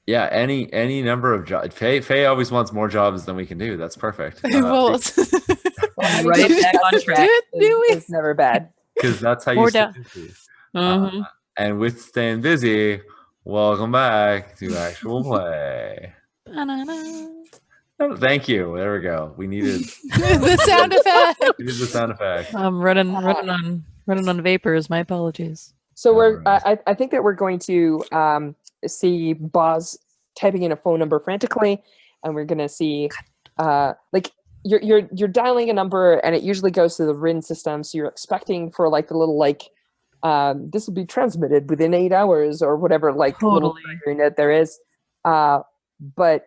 Yeah, any number of jobs. Faye always wants more jobs than we can do. That's perfect. Well, Having Right something back on that's track. is never bad. Because that's how you More stay down. busy. And with staying busy, welcome back to actual play. Oh, thank you. There we go. We needed The sound effect. we needed the sound effect. I'm running on vapors. My apologies. So No I think that we're going to see Boz typing in a phone number frantically, and we're going to see like you're dialing a number, and it usually goes to the RIN system. So you're expecting for like the little like this will be transmitted within 8 hours or whatever like little that there is, but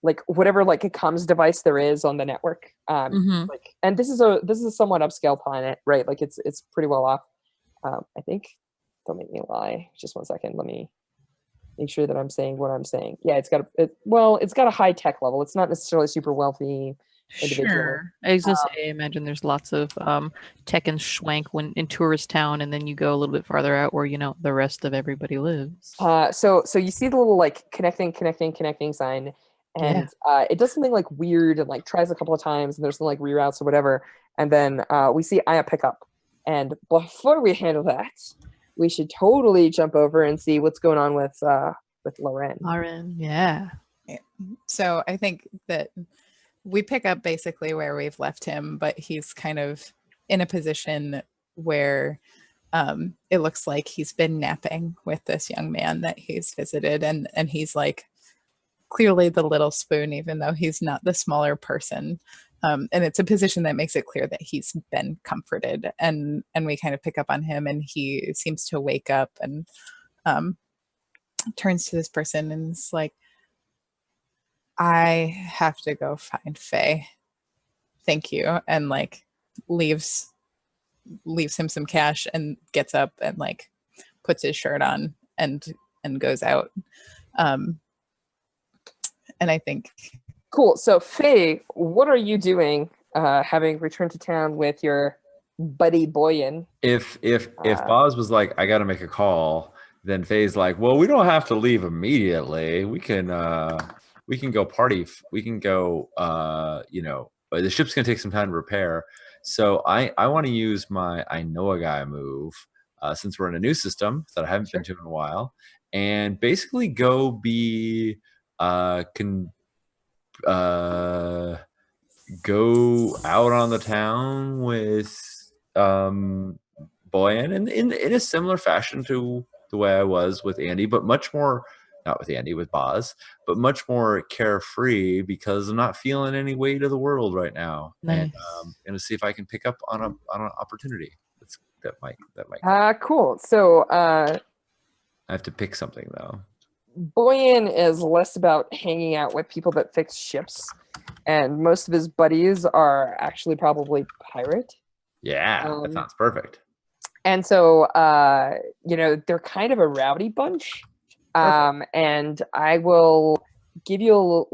like whatever like a comms device there is on the network, like, and this is a somewhat upscale planet, right? Like it's pretty well off. I think, don't make me lie. Just 1 second. Let me make sure that I'm saying what I'm saying. Yeah, it's got a high tech level. It's not necessarily super wealthy individual. Sure. I was gonna say, I imagine there's lots of tech and schwank when in tourist town, and then you go a little bit farther out where the rest of everybody lives. So you see the little like connecting sign, and it does something like weird and like tries a couple of times, and there's some like reroutes or whatever, and then we see Aya pick up. And before we handle that, we should totally jump over and see what's going on with Loren. Loren, yeah. So I think that we pick up basically where we've left him, but he's kind of in a position where it looks like he's been napping with this young man that he's visited, and he's like clearly the little spoon, even though he's not the smaller person. And it's a position that makes it clear that he's been comforted, and we kind of pick up on him, and he seems to wake up and turns to this person and is like, I have to go find Faye. Thank you. And like leaves him some cash and gets up and like puts his shirt on and goes out. And I think cool. So Faye, what are you doing having returned to town with your buddy Boyan? If Boz was like, I gotta make a call, then Faye's like, well, we don't have to leave immediately. We can go party. We can go, the ship's going to take some time to repair. So I want to use my I know a guy move, since we're in a new system that I haven't been to in a while, and basically go be, go out on the town with Boyan in a similar fashion to the way I was with Andy, but much more, not with Andy, with Boz, but much more carefree because I'm not feeling any weight of the world right now. Nice. And gonna see if I can pick up on an opportunity that might. Cool. So I have to pick something though. Boyan is less about hanging out with people that fix ships, and most of his buddies are actually probably pirate. Yeah, that sounds perfect. And so, they're kind of a rowdy bunch. And I will give you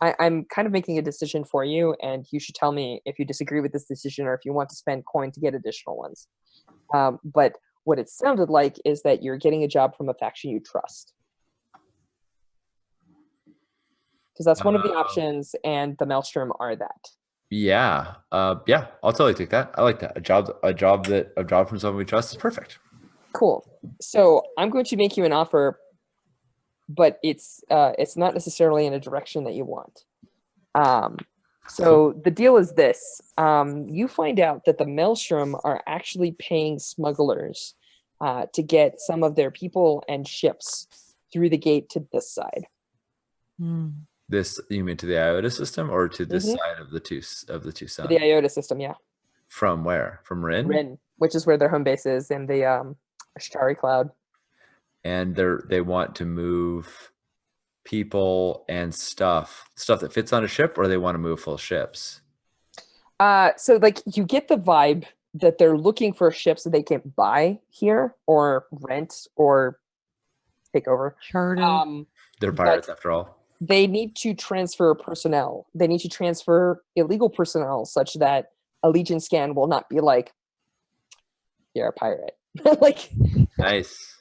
I'm kind of making a decision for you, and you should tell me if you disagree with this decision or if you want to spend coin to get additional ones. But what it sounded like is that you're getting a job from a faction you trust. Because that's one of the options, and the Maelstrom are that. Yeah. I'll totally take that. I like that. A job from someone we trust is perfect. Cool. So I'm going to make you an offer, but it's not necessarily in a direction that you want. So the deal is this. You find out that the Maelstrom are actually paying smugglers to get some of their people and ships through the gate to this side. This, you mean to the IOTA system or to this side of the two suns? The IOTA system, yeah. From where? From Rin? Rin, which is where their home base is in the Ashtari Cloud. And they want to move people and stuff that fits on a ship, or they want to move full ships? So like you get the vibe that they're looking for ships that they can buy here or rent or take over. Charter. They're pirates after all. They need to transfer personnel. They need to transfer illegal personnel such that a Legion scan will not be like, you're a pirate. Like, nice.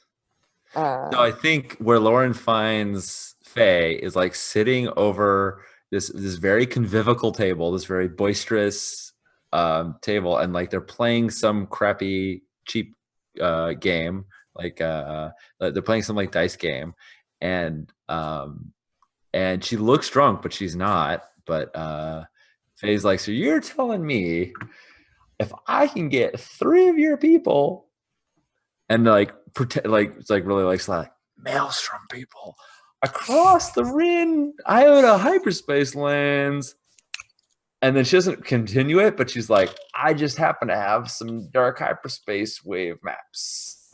So I think where Lauren finds Faye is like sitting over this very convivial table, this very boisterous table, and like they're playing some crappy cheap game, like they're playing some like dice game, and she looks drunk, but she's not. But Faye's like, so you're telling me if I can get 3 of your people and like pretend like it's like really like Maelstrom people across the Rin Iota hyperspace lands, and then she doesn't continue it, but she's like, I just happen to have some dark hyperspace wave maps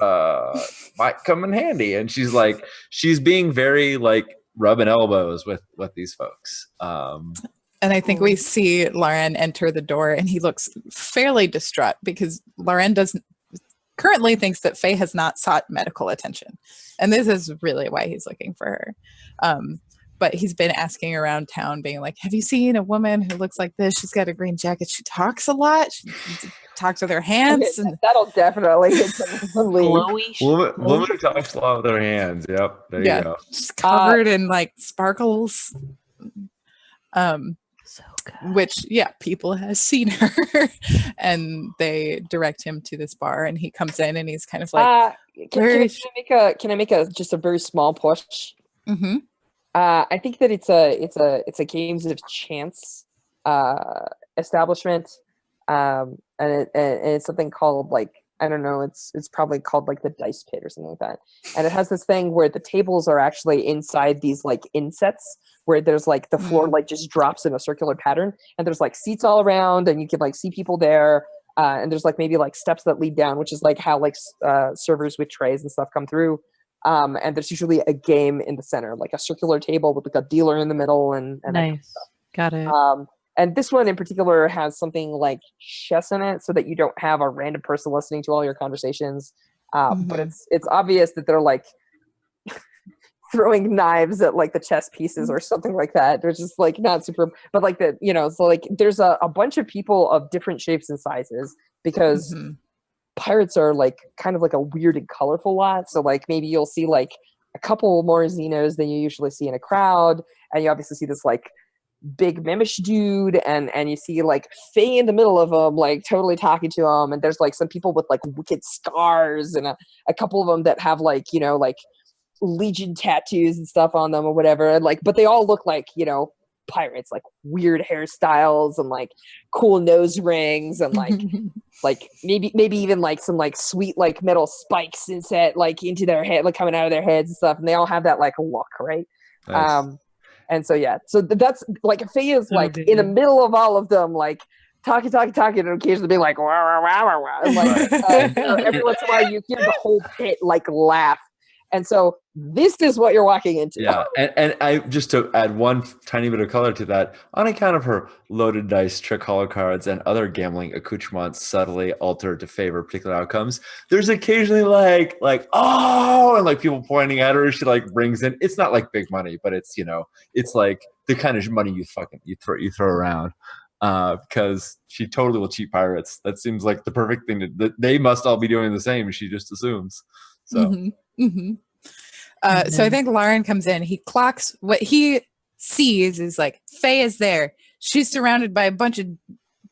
might come in handy. And she's being very like rubbing elbows with these folks. And I think we see Lauren enter the door, and he looks fairly distraught because Lauren currently thinks that Faye has not sought medical attention. And this is really why he's looking for her. But he's been asking around town, being like, have you seen a woman who looks like this? She's got a green jacket. She talks a lot. She talks with her hands. Okay, that'll definitely hit the lead. Glowy. Woman who talks a lot with her hands. Yep. There you go. She's covered in like sparkles. So good. Which people have seen her. And they direct him to this bar, and he comes in and he's kind of like, can I make just a very small push? Mm-hmm. I think that it's a games of chance establishment, and it's something called like, I don't know, it's probably called like the dice pit or something like that. And it has this thing where the tables are actually inside these like insets, where there's like the floor like just drops in a circular pattern, and there's like seats all around, and you can like see people there, and there's like maybe like steps that lead down, which is like how like servers with trays and stuff come through. And there's usually a game in the center, like a circular table with like a dealer in the middle, and Nice. that kind of stuff. Got it. And this one in particular has something like chess in it, so that you don't have a random person listening to all your conversations. But it's obvious that they're like throwing knives at like the chess pieces or something like that. They're just like not super, but like the so like there's a bunch of people of different shapes and sizes, because pirates are like kind of like a weird and colorful lot. So like maybe you'll see like a couple more Xenos than you usually see in a crowd, and you obviously see this like big mimish dude, and you see like Faye in the middle of them, like totally talking to him, and there's like some people with like wicked scars, and a couple of them that have like like Legion tattoos and stuff on them or whatever, and like, but they all look like pirates, like weird hairstyles and like cool nose rings and like like maybe even like some like sweet like metal spikes inset like into their head, like coming out of their heads and stuff, and they all have that like look, right? Nice. And so so that's like Faye is like in the middle of all of them, like talking, and occasionally being like, wah, wah, wah, wah, wah. And like every once in a while you hear the whole pit like laugh. And so this is what you're walking into. Yeah, and I just to add one tiny bit of color to that, on account of her loaded dice, trick hollow cards, and other gambling accoutrements subtly altered to favor particular outcomes, there's occasionally like oh, and like people pointing at her. She like brings in. It's not like big money, but it's it's like the kind of money you throw around. Because she totally will cheat pirates. That seems like the perfect thing that they must all be doing the same. She just assumes. So. So I think Lauren comes in. He clocks what he sees is like Faye is there. She's surrounded by a bunch of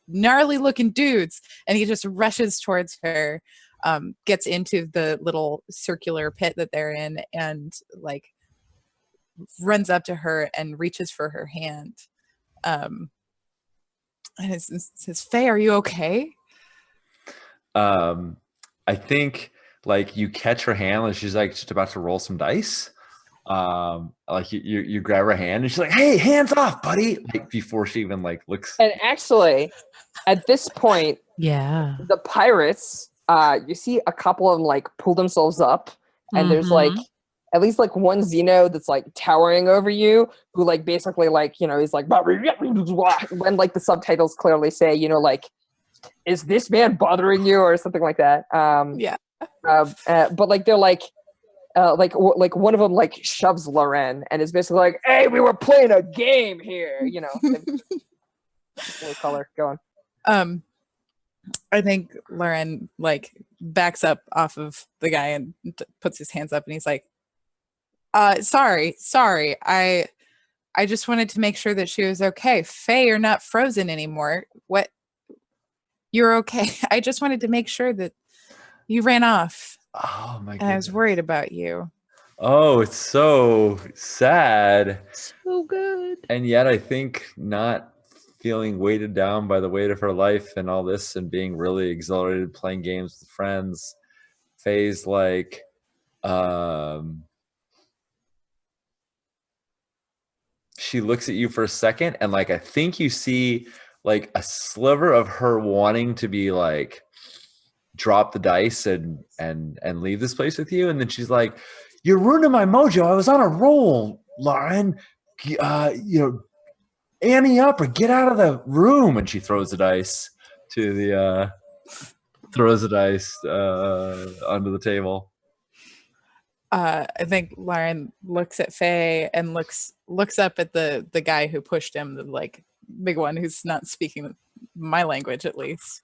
gnarly looking dudes, and he just rushes towards her, gets into the little circular pit that they're in, and like runs up to her and reaches for her hand. And it says, "Faye, are you okay?" I think like you catch her hand and she's like just about to roll some dice. Like you grab her hand and she's like, "Hey, hands off, buddy!" Like before she even like looks. And actually, at this point, the pirates, you see a couple of them like pull themselves up, and there's like at least like one Xeno that's like towering over you, who like basically like he's like when like the subtitles clearly say like, "Is this man bothering you?" or something like that. But like they're like one of them like shoves Lauren and is basically like, "Hey, we were playing a game here," Color, go on. I think Lauren like backs up off of the guy and puts his hands up and he's like, sorry. I just wanted to make sure that she was okay. Faye, you're not frozen anymore. What? You're okay. I just wanted to make sure that you ran off. Oh my god. And I was worried about you. Oh, it's so sad. So good. And yet I think not feeling weighted down by the weight of her life and all this and being really exhilarated playing games with friends. Faye's like, she looks at you for a second and like I think you see like a sliver of her wanting to be like drop the dice and leave this place with you, and then she's like, you're ruining my mojo. I was on a roll, Lauren. You know, ante up or get out of the room. And she throws the dice to the onto the table. I think Lauren looks at Faye and looks up at the guy who pushed him, the like big one who's not speaking my language at least.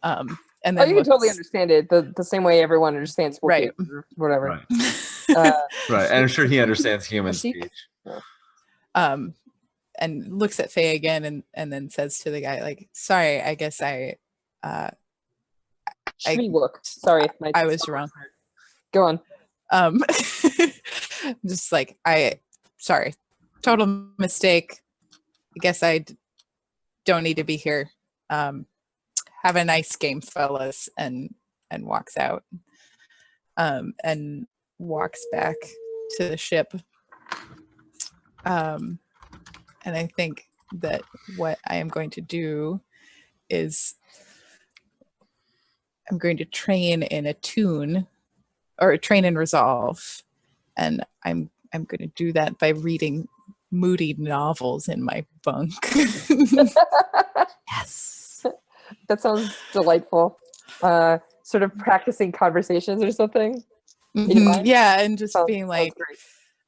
And then you can totally understand it the same way everyone understands right, or whatever. Right. Right, and I'm sure he understands human speech. And looks at Faye again and then says to the guy like, sorry, I guess I sorry, I was wrong. Go on. Just like, sorry, total mistake. I guess I don't need to be here. Have a nice game, fellas, and walks out. And walks back to the ship. And I think that what I am going to do is I'm going to train in attune or train in resolve. And I'm going to do that by reading moody novels in my bunk. Yes. That sounds delightful. Sort of practicing conversations or something. Mm-hmm. Yeah, and just being like,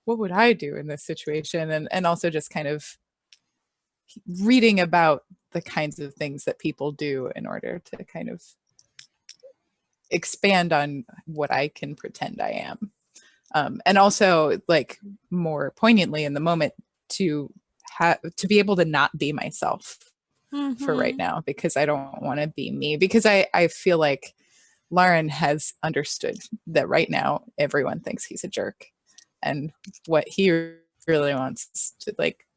what would I do in this situation? And also just kind of reading about the kinds of things that people do in order to kind of expand on what I can pretend I am. And also, like, more poignantly in the moment, to be able to not be myself for right now, because I don't want to be me, because I feel like Lauren has understood that right now everyone thinks he's a jerk, and what he really wants is to like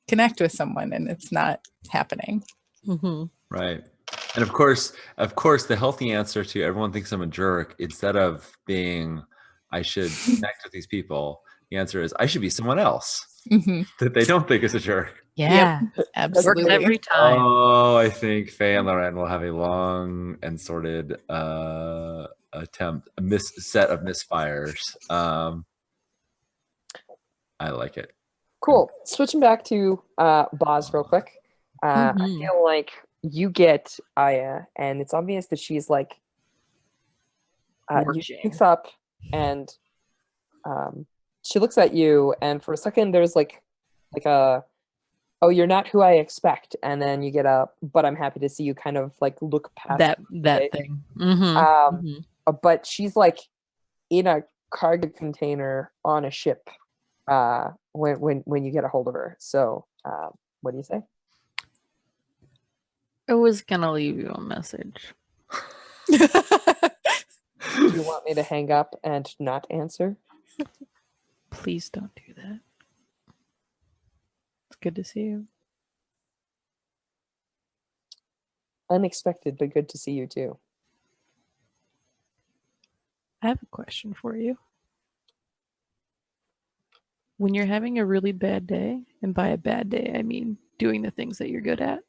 connect with someone, and it's not happening. Right. And of course the healthy answer to everyone thinks I'm a jerk, instead of being I should connect with these people, the answer is I should be someone else that they don't think is a jerk. Yeah, yep, absolutely. Works every time. Oh, I think Faye and Lauren will have a long and sorted set of misfires. I like it. Cool. Switching back to Boz real quick. I feel like you get Aya, and it's obvious that she's like she picks up and she looks at you, and for a second there's like a, oh, you're not who I expect, and then you get a, but I'm happy to see you kind of like look past that thing. But she's like in a cargo container on a ship when you get a hold of her. So what do you say? I was gonna leave you a message. Do you want me to hang up and not answer? Please don't do that. It's good to see you. Unexpected, but good to see you too. I have a question for you. When you're having a really bad day, and by a bad day I mean doing the things that you're good at,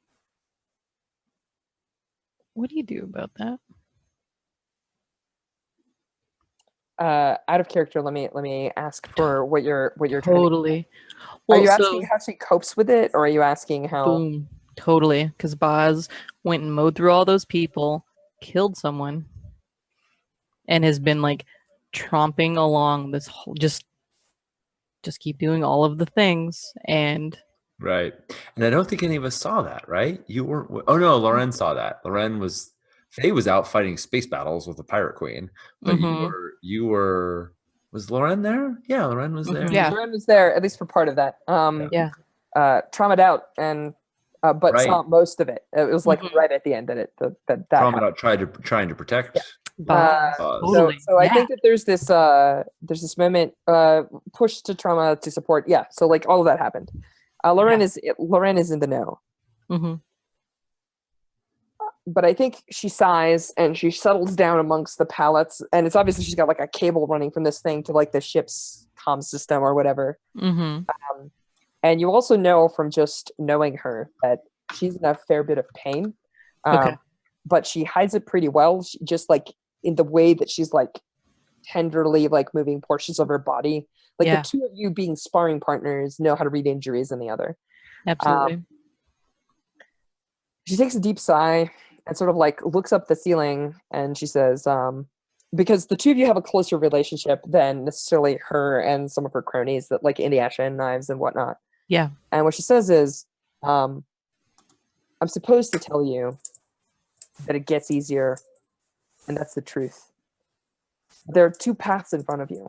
what do you do about that? Out of character, let me ask for what you're totally. Are you asking how she copes with it, or are you asking how? Boom, totally. Because Boz went and mowed through all those people, killed someone, and has been like tromping along this whole just keep doing all of the things, and right. And I don't think any of us saw that, right? You weren't. Oh no, Lauren saw that. Lauren was Faye was out fighting space battles with the Pirate Queen, but Mhm. you were was Loren there? Yeah, Loren was there. Mhm. Yeah. Loren was there at least for part of that. Yeah. Traumatized out and but Right. saw most of it. It was like Mhm. right at the end that that Trauma happened. out trying to protect. Yeah. Boz. Boz. Totally. So I Yeah. think that there's this moment push to trauma to support. Yeah. So like all of that happened. Loren is in the know. Mhm. But I think she sighs and she settles down amongst the pallets, and it's obviously she's got like a cable running from this thing to like the ship's comm system or whatever. Mhm. And you also know from just knowing her that she's in a fair bit of pain. Okay. But she hides it pretty well. She, just like in the way that she's like tenderly like moving portions of her body. Like Yeah. the two of you being sparring partners know how to read injuries in the other. Absolutely. She takes a deep sigh and sort of like looks up the ceiling and she says, because the two of you have a closer relationship than necessarily her and some of her cronies that like Inuyasha and Knives and whatnot. Yeah. And what she says is, I'm supposed to tell you that it gets easier, and that's the truth. There are two paths in front of you.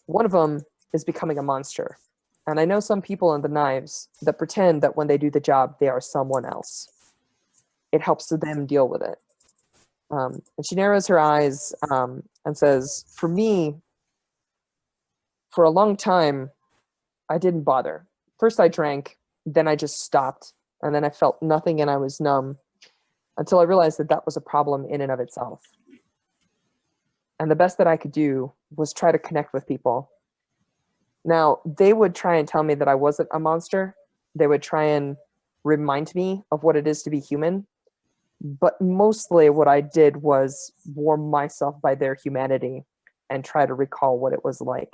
One of them is becoming a monster. And I know some people in the Knives that pretend that when they do the job, they are someone else. It helps them deal with it. And she narrows her eyes and says, for me, for a long time, I didn't bother. First I drank, then I just stopped, and then I felt nothing and I was numb until I realized that that was a problem in and of itself. And the best that I could do was try to connect with people. Now, they would try and tell me that I wasn't a monster. They would try and remind me of what it is to be human. But mostly what I did was warm myself by their humanity and try to recall what it was like.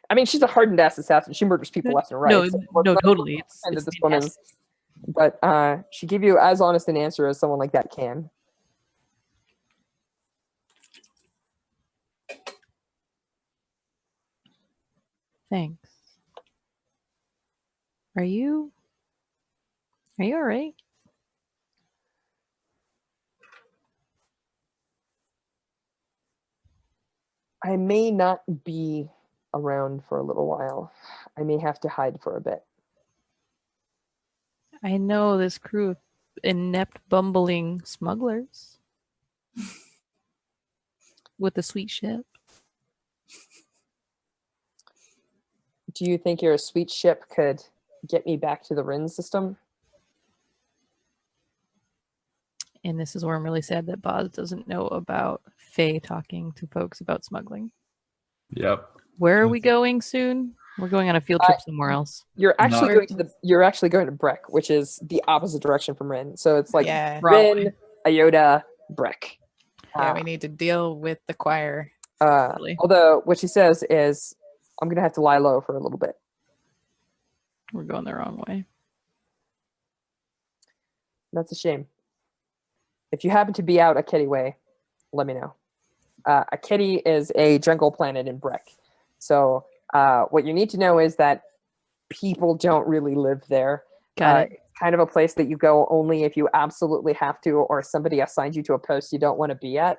I mean, she's a hardened ass assassin. She murders people left and right. No, so no, let's totally. not It's pretend that this fantastic. woman's, but she gave you as honest an answer as someone like that can. Thanks. Are you all right? I may not be around for a little while. I may have to hide for a bit. I know this crew of inept, bumbling smugglers with the sweet ship. Do you think your sweet ship could get me back to the Rin system? And this is where I'm really sad that Boz doesn't know about Faye talking to folks about smuggling. Yep. Where are we going soon? We're going on a field trip somewhere else. You're actually Not- going to you're actually going to Breck, which is the opposite direction from Rin. So it's like Yeah. Rin, Iota, Breck. Yeah, we need to deal with the choir. Really. Although what she says is, I'm gonna have to lie low for a little bit. We're going the wrong way. That's a shame. If you happen to be out Aketi Way, let me know. Aketi is a jungle planet in Breck. So what you need to know is that people don't really live there. Got it. It's kind of a place that you go only if you absolutely have to, or somebody assigned you to a post you don't want to be at.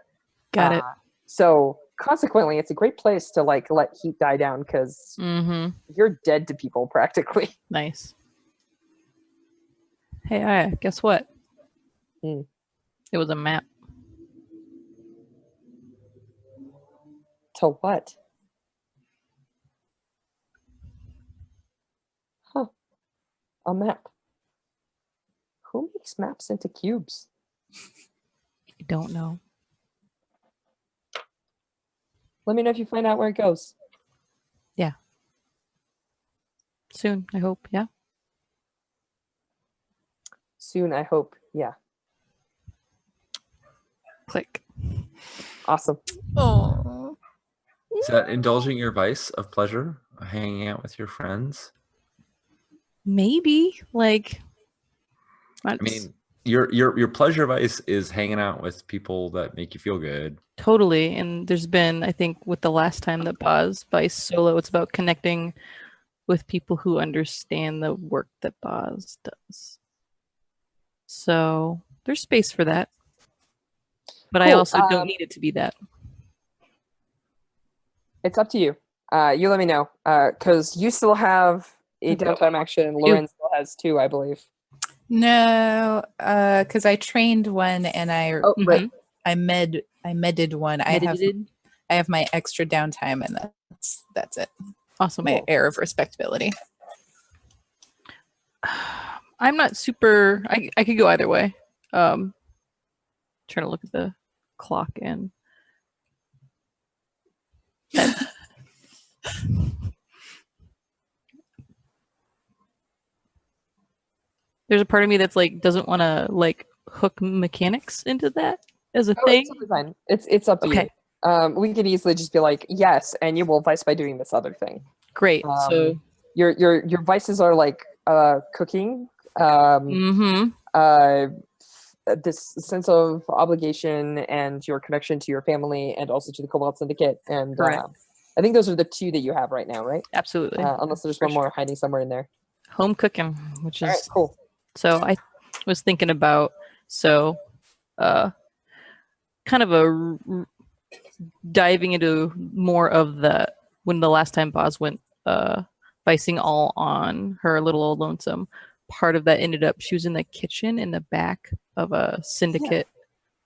Got it. So consequently, it's a great place to like let heat die down because Mm-hmm. you're dead to people practically. Nice. Hey, Aya, guess what? Hmm. It was a map. To what? Huh. A map. Who makes maps into cubes? I don't know. Let me know if you find out where it goes. Soon, I hope. Yeah. Soon, I hope. Yeah. Click. Awesome. Oh, Is that indulging your vice of pleasure, hanging out with your friends? Maybe. Like, I mean, your pleasure vice is hanging out with people that make you feel good. totally. And there's been, I think, with the last time that Boz Vice solo, it's about connecting with people who understand the work that Boz does. So there's space for that. But I Cool. also don't need it to be that. It's up to you. You let me know. Because you still have a downtime action. Lauren still has 2, I believe. No, because I trained one and I Right. I medded one. I Edited. have my extra downtime, and that's it. Awesome. My air of respectability. I'm not super. I could go either way. Trying to look at the clock and. There's a part of me that's like doesn't want to like hook mechanics into that as a thing. It's totally fine. It's up to you. We could easily just be like, yes, and you will vice by doing this other thing. Great. So your vices are like cooking, this sense of obligation and your connection to your family and also to the Cobalt Syndicate. And I think those are the 2 that you have right now, right? Absolutely. Unless there's one more hiding somewhere in there. Home cooking, which is All right, cool. So I was thinking about kind of diving into more of when the last time Boz went vicing all on her little old lonesome. Part of that ended up she was in the kitchen in the back of a syndicate,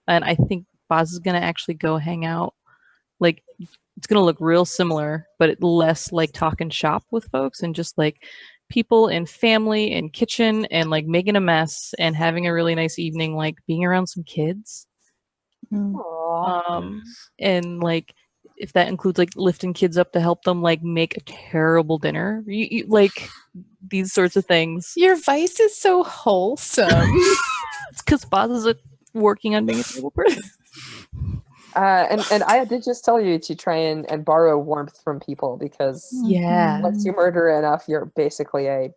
and I think Boz is gonna actually go hang out. Like it's gonna look real similar, but less like talking shop with folks and just like people and family and kitchen and like making a mess and having a really nice evening, like being around some kids. And like if that includes like lifting kids up to help them like make a terrible dinner, you like these sorts of things. Your vice is so wholesome. It's because Boz is working on being a terrible person. And I did just tell you to try and borrow warmth from people because once you murder enough, you're basically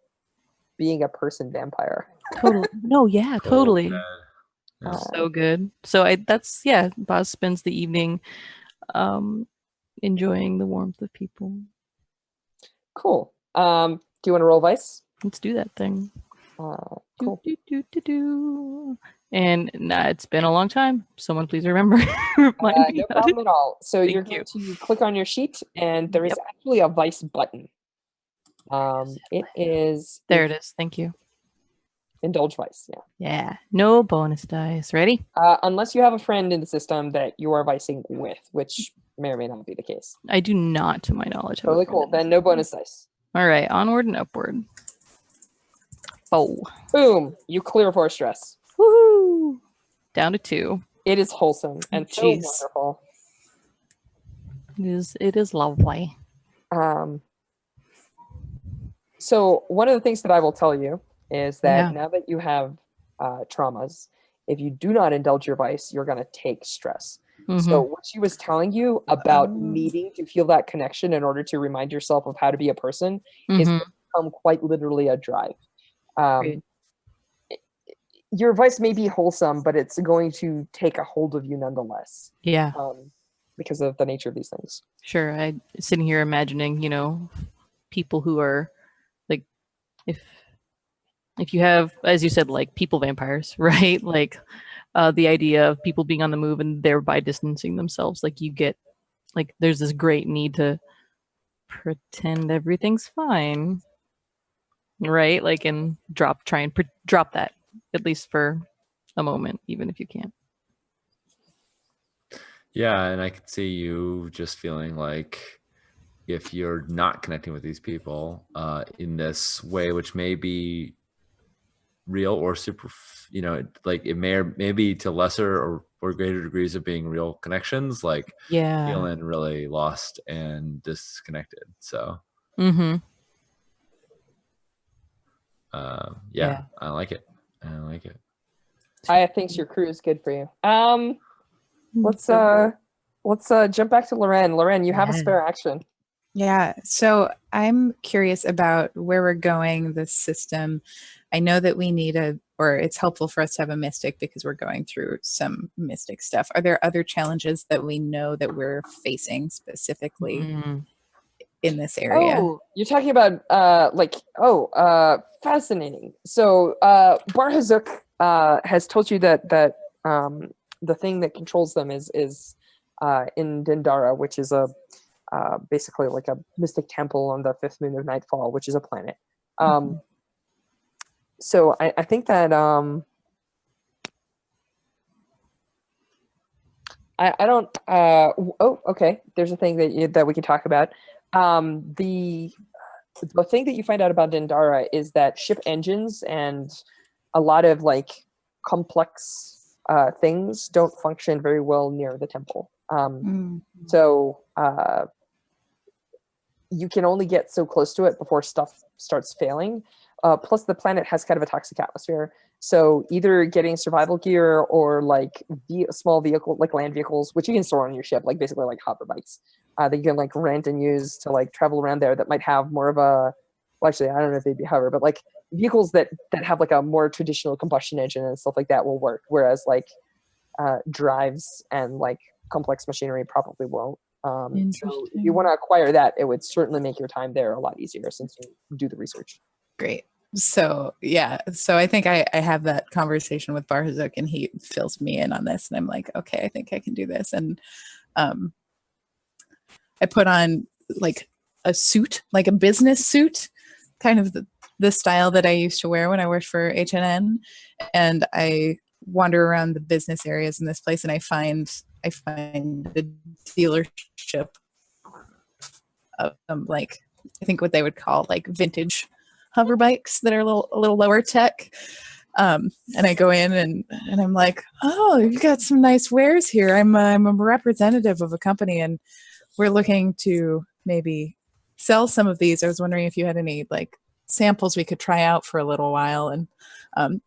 being a person vampire. Totally. No, yeah, totally. So good. So Boz spends the evening enjoying the warmth of people. Cool. Do you want to roll vice? Let's do that thing. Cool. And it's been a long time. Someone please remember. Remind me no problem at all. So Thank you're going to click on your sheet, and there is actually a vice button. It is. There it is. Thank you. Indulge vice. Yeah. Yeah. No bonus dice. Ready? Unless you have a friend in the system that you are vicing with, which may or may not be the case. I do not, to my knowledge. Totally cool. Then no bonus dice. All right. Onward and upward. Oh. Boom. You clear 4 stress. Woohoo. Down to 2. It is wholesome and so wonderful. It is lovely. So one of the things that I will tell you is that now that you have traumas, if you do not indulge your vice, you're going to take stress. So what she was telling you about needing to feel that connection in order to remind yourself of how to be a person is become quite literally a drive. Your vice may be wholesome, but it's going to take a hold of you nonetheless. Yeah. Because of the nature of these things. Sure. I'm sitting here imagining, people who are like, if you have, as you said, like people vampires, right? Like the idea of people being on the move and thereby distancing themselves, like you get, like there's this great need to pretend everything's fine, right? Like and try and drop that at least for a moment, even if you can't. Yeah, and I could see you just feeling like if you're not connecting with these people in this way, which may be real or super, like it may be to lesser or greater degrees of being real connections, like feeling really lost and disconnected. So I like it. I think your crew is good for you. Let's jump back to Loren. Loren, you have a spare action. Yeah. So I'm curious about where we're going, this system. I know that we need it's helpful for us to have a mystic because we're going through some mystic stuff. Are there other challenges that we know that we're facing specifically in this area. Oh, you're talking about fascinating. So Bar Hazuk has told you that the thing that controls them is in Dendara, which is a basically like a mystic temple on the fifth moon of Nightfall, which is a planet. So I think that I don't. Okay. There's a thing that we can talk about. The thing that you find out about Dendara is that ship engines and a lot of like complex things don't function very well near the temple. So you can only get so close to it before stuff starts failing. Plus, the planet has kind of a toxic atmosphere. So either getting survival gear or like small vehicle, like land vehicles, which you can store on your ship, like basically like hover bikes that you can like rent and use to like travel around there. That might have more of a, well, actually, I don't know if they'd be hover, but like vehicles that have like a more traditional combustion engine and stuff like that will work. Whereas like drives and like complex machinery probably won't. So if you want to acquire that, it would certainly make your time there a lot easier since you do the research. Great. So yeah, so I think I have that conversation with Barhazuk and he fills me in on this and I'm like, okay, I think I can do this. And I put on like a suit, like a business suit, kind of the style that I used to wear when I worked for H&N. And I wander around the business areas in this place and I find the dealership of like, I think what they would call like vintage hover bikes that are a little lower tech. And I go in and I'm like, oh, you've got some nice wares here. I'm a representative of a company and we're looking to maybe sell some of these. I was wondering if you had any like samples we could try out for a little while and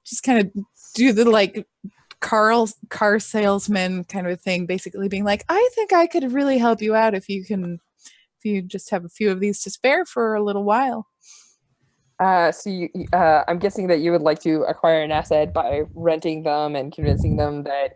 just kind of do the like car salesman kind of thing, basically being like, I think I could really help you out if you just have a few of these to spare for a little while. So I'm guessing that you would like to acquire an asset by renting them and convincing them that,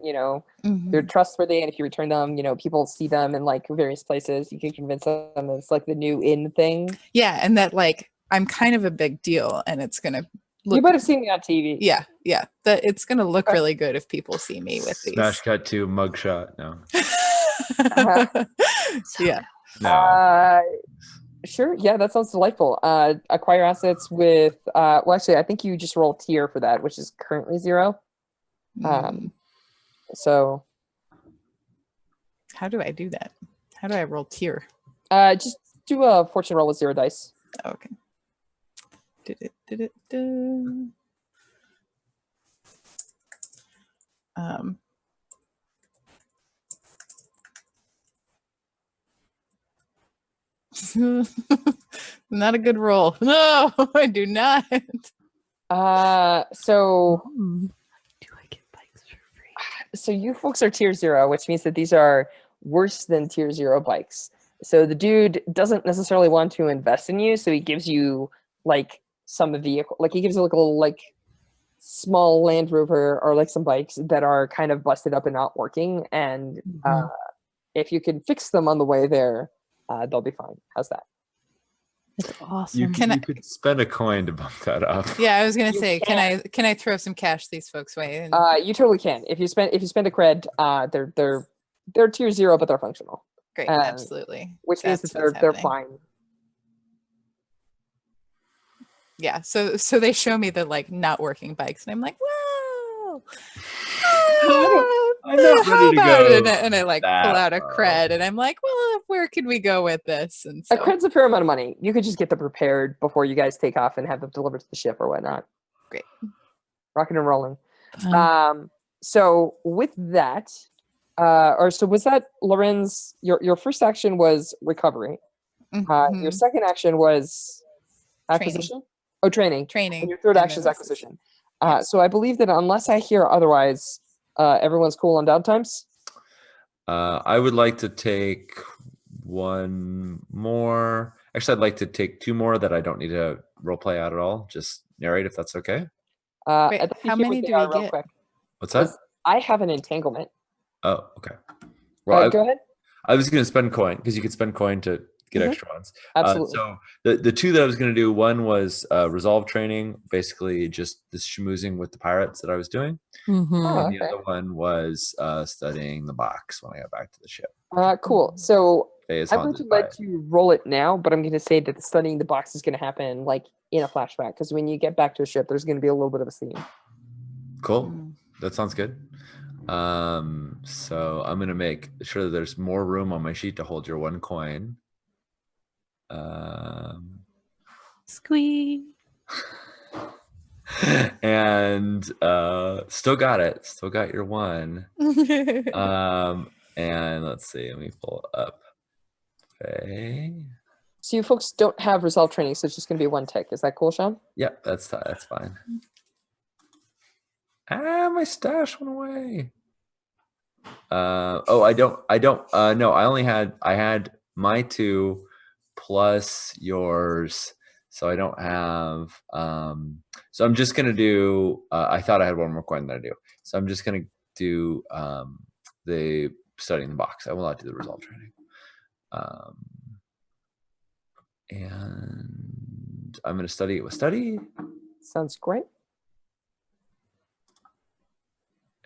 they're trustworthy. And if you return them, people see them in like various places. You can convince them that it's like the new in thing. Yeah. And that like, I'm kind of a big deal and it's going to look. You might have seen me on TV. Yeah. Yeah. That it's going to look really good if people see me with these. Smash cut to mugshot. No. Yeah. No. Sure. Yeah, that sounds delightful. Acquire assets with, well, actually, I think you just roll tier for that, which is currently 0. So. How do I do that? How do I roll tier? Just do a fortune roll with 0 dice. Okay. Not a good roll. No, I do not. So Do I get bikes for free? so you folks are tier 0, which means that these are worse than tier 0 bikes. So the dude doesn't necessarily want to invest in you, so he gives you like some vehicle, like he gives you like a little like small Land Rover or like some bikes that are kind of busted up and not working, and if you can fix them on the way there, they'll be fine. How's that? It's awesome. You could spend a coin to bump that up. Yeah, I was gonna You say, can. can I throw some cash these folks' way? And You totally can. If you spend a cred, they're tier 0, but they're functional. great, absolutely. Which means That's that what's they're happening. fine. Yeah, so they show me the like not working bikes, and I'm like, whoa. I'm not How ready to about go it? And I like pull that out a low. cred, and I'm like, well, where can we go with this? And A so, cred's a fair amount of money. You could just get them prepared before you guys take off and have them delivered to the ship or whatnot. Great. Rocking and rolling. So with that, so was that Lorenz? Your first action was recovery. Your second action was acquisition. Training. And your third action is acquisition. So I believe that unless I hear otherwise, everyone's cool on downtimes. I would like to take one more. Actually, I'd like to take 2 more that I don't need to roleplay out at all. Just narrate if that's okay. Wait, I'd like to how hear many what they do we are real get? quick. What's that? I have an entanglement. Oh, okay. Well, Go ahead. I was going to spend coin because you could spend coin to get Mhm. extra ones. Absolutely. So the two that I was going to do, one was resolve training, basically just this schmoozing with the pirates that I was doing. Mhm. Oh, And the okay. other one was studying the box when I got back to the ship. Cool. So Faye is I'm going to haunted by let you roll it now, but I'm going to say that the studying the box is going to happen like in a flashback because when you get back to a ship, there's going to be a little bit of a scene. Cool. Mm. That sounds good. So I'm gonna make sure that there's more room on my sheet to hold your one coin. Squeak. And still got it. Still got your one. And let's see. Let me pull it up. Okay. So you folks don't have resolve training, so it's just going to be one tick. Is that cool, Sean? Yep, that's fine. Ah, my stash went away. Oh, I don't no, I had my two plus yours, so I don't have so I'm just gonna do I thought I had one more coin that I do, so I'm just gonna do the studying the box. I will not do the resolve training. And I'm gonna study it with study. Sounds great.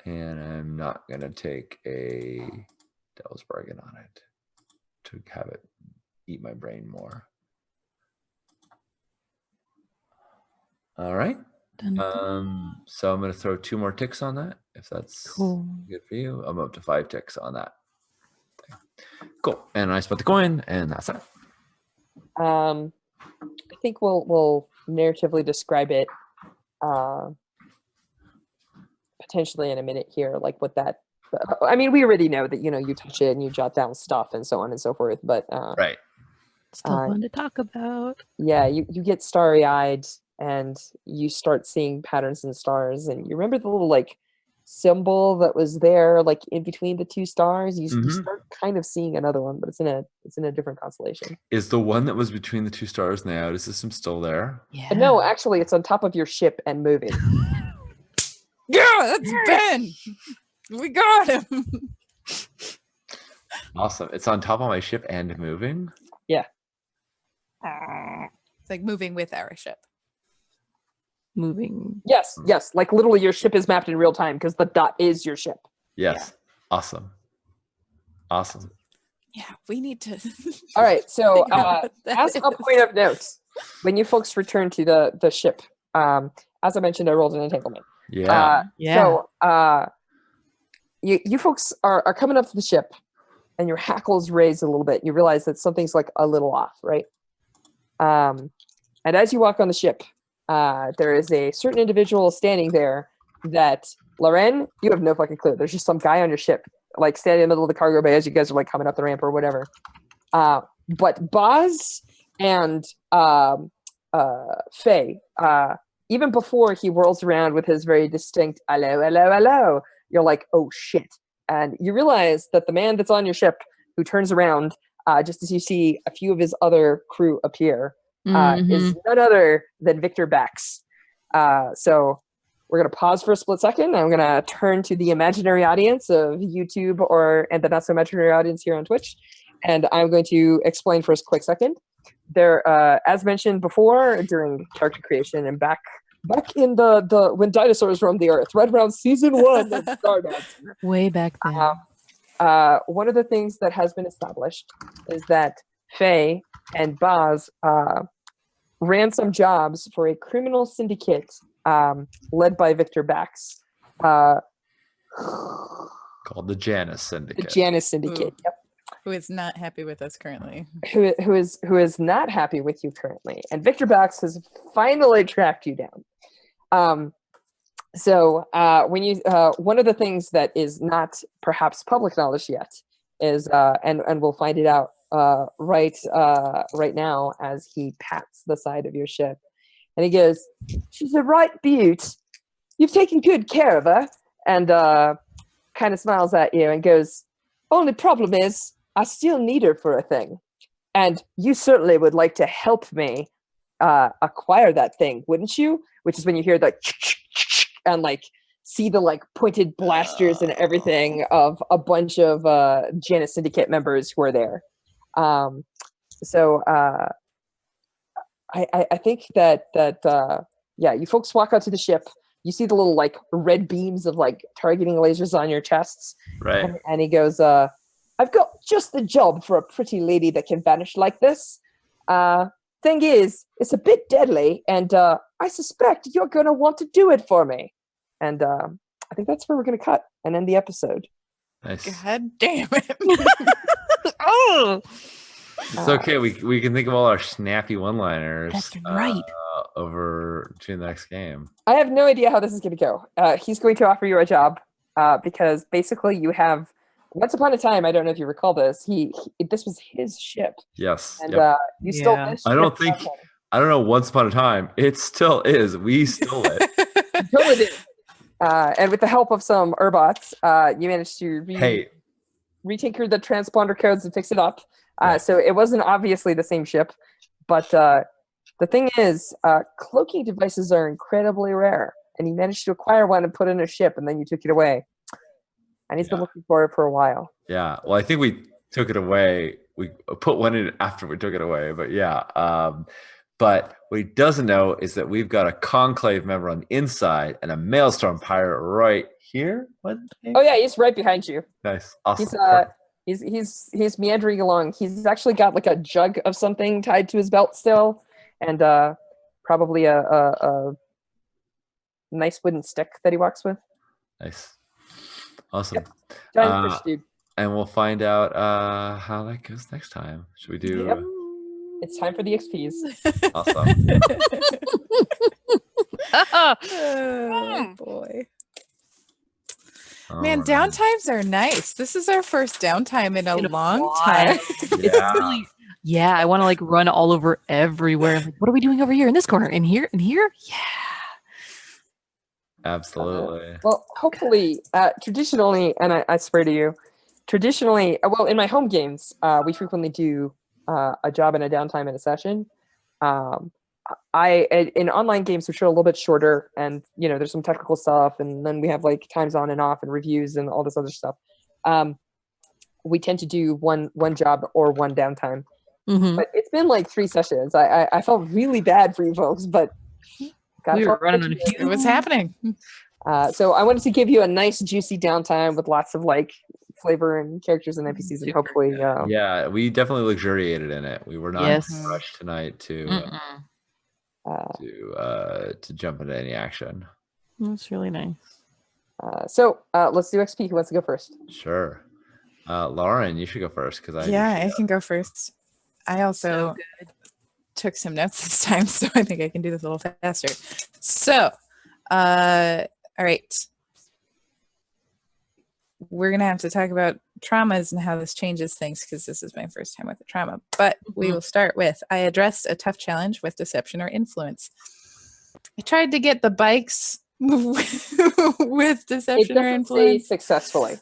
And I'm not gonna take a devil's bargain on it to have it eat my brain more. All right. So I'm gonna throw 2 more ticks on that, if that's Cool. good for you. I'm up to 5 ticks on that. Cool. And I spent the coin, and that's it. I think we'll narratively describe it potentially in a minute here, like what that. I mean, we already know that you touch it and you jot down stuff and so on and so forth. But Right. Still fun to talk about. yeah, you get starry eyed and you start seeing patterns in stars, and you remember the little like symbol that was there, like in between the 2 stars. You start kind of seeing another one, but it's in a different constellation. Is the one that was between the 2 stars in the outer system still there? Yeah. No, actually, it's on top of your ship and moving. Yeah, that's Ben. We got him. Awesome. It's on top of my ship and moving? Yeah. It's like moving with our ship. Moving. Yes, like literally your ship is mapped in real time because the dot is your ship. Yes. Awesome. Yeah, we need to. All right, so figure out what that as a point is. of note, when you folks return to the ship, as I mentioned, I rolled an entanglement. Yeah. So you folks are coming up to the ship, and your hackles raise a little bit. You realize that something's like a little off, right? And as you walk on the ship, there is a certain individual standing there that, Loren, you have no fucking clue. There's just some guy on your ship, like standing in the middle of the cargo bay as you guys are like coming up the ramp or whatever. But Boz and Faye, even before he whirls around with his very distinct hello, hello, hello, you're like, oh shit. And you realize that the man that's on your ship who turns around just as you see a few of his other crew appear is none other than Victor Bax. So we're going to pause for a split second. I'm going to turn to the imaginary audience of YouTube and the not so imaginary audience here on Twitch. And I'm going to explain for a quick second. There, as mentioned before, during character creation and back in the when dinosaurs roamed the earth, right around season 1 of Stardancer. Way back then. One of the things that has been established is that Faye and Boz ran some jobs for a criminal syndicate led by Victor Bax. Called the Janus Syndicate. The Janus Syndicate. Yep. Who is not happy with us currently. Who is not happy with you currently. And Victor Bax has finally tracked you down. So when you one of the things that is not perhaps public knowledge yet is and we'll find it out right now as he pats the side of your ship, and he goes, "She's a right beaut. You've taken good care of her," and kind of smiles at you and goes, "Only problem is I still need her for a thing, and you certainly would like to help me acquire that thing, wouldn't you?" Which is when you hear the and like see the like pointed blasters and everything of a bunch of Janus Syndicate members who are there. So I think that you folks walk out to the ship. You see the little like red beams of like targeting lasers on your chests, Right. and he goes, "I've got just the job for a pretty lady that can vanish like this. Thing is, it's a bit deadly, and I suspect you're gonna want to do it for me." And I think that's where we're gonna cut and end the episode. Nice. God damn it. Oh, It's okay. We can think of all our snappy one-liners. that's right. Over to the next game. I have no idea how this is going to go. He's going to offer you a job because basically you have once upon a time. I don't know if you recall this. This was his ship, Yes. and Yep. you stole Yeah. this. I don't ship think. I don't know. Once upon a time, it still is. We stole it. You totally did. And with the help of some Urbots, you managed to retinker the transponder codes and fix it up. So it wasn't obviously the same ship, but the thing is, cloaking devices are incredibly rare, and he managed to acquire one and put it in a ship, and then you took it away. And he's been looking for it for a while. Yeah. Well, I think we took it away. We put one in after we took it away, but yeah. But what he doesn't know is that we've got a conclave member on the inside and a maelstrom pirate right here. What? Oh yeah, he's right behind you. Nice. Awesome. He's meandering along. He's actually got like a jug of something tied to his belt still, and probably a nice wooden stick that he walks with. Nice. Awesome. Giant fish dude. And we'll find out how that goes next time. Should we do? Yep. It's time for the XPs. Awesome. Oh boy. Man, downtimes are nice. This is our first downtime in a long time. Yeah. Yeah, I want to like run all over everywhere. Like, what are we doing over here in this corner? In here? In here? Yeah. Absolutely. Well, hopefully, traditionally, and I swear to you, traditionally, well, in my home games, we frequently do a job and a downtime in a session. In online games, which are a little bit shorter, and there's some technical stuff, and then we have like times on and off and reviews and all this other stuff. We tend to do one job or one downtime. Mm-hmm. But it's been like 3 sessions. I felt really bad for you folks, but We were running on a few. What's happening? So I wanted to give you a nice juicy downtime with lots of like flavor and characters and NPCs, and hopefully Yeah, we definitely luxuriated in it. We were not rushed tonight to jump into any action. That's really nice. So let's do XP. Who wants to go first? Sure. Lauren, you should go first because I can go first. I also took some notes this time, so I think I can do this a little faster. So, all right. We're going to have to talk about traumas and how this changes things because this is my first time with a trauma. But we will start with, I addressed a tough challenge with deception or influence. I tried to get the bikes with deception or influence. Successfully.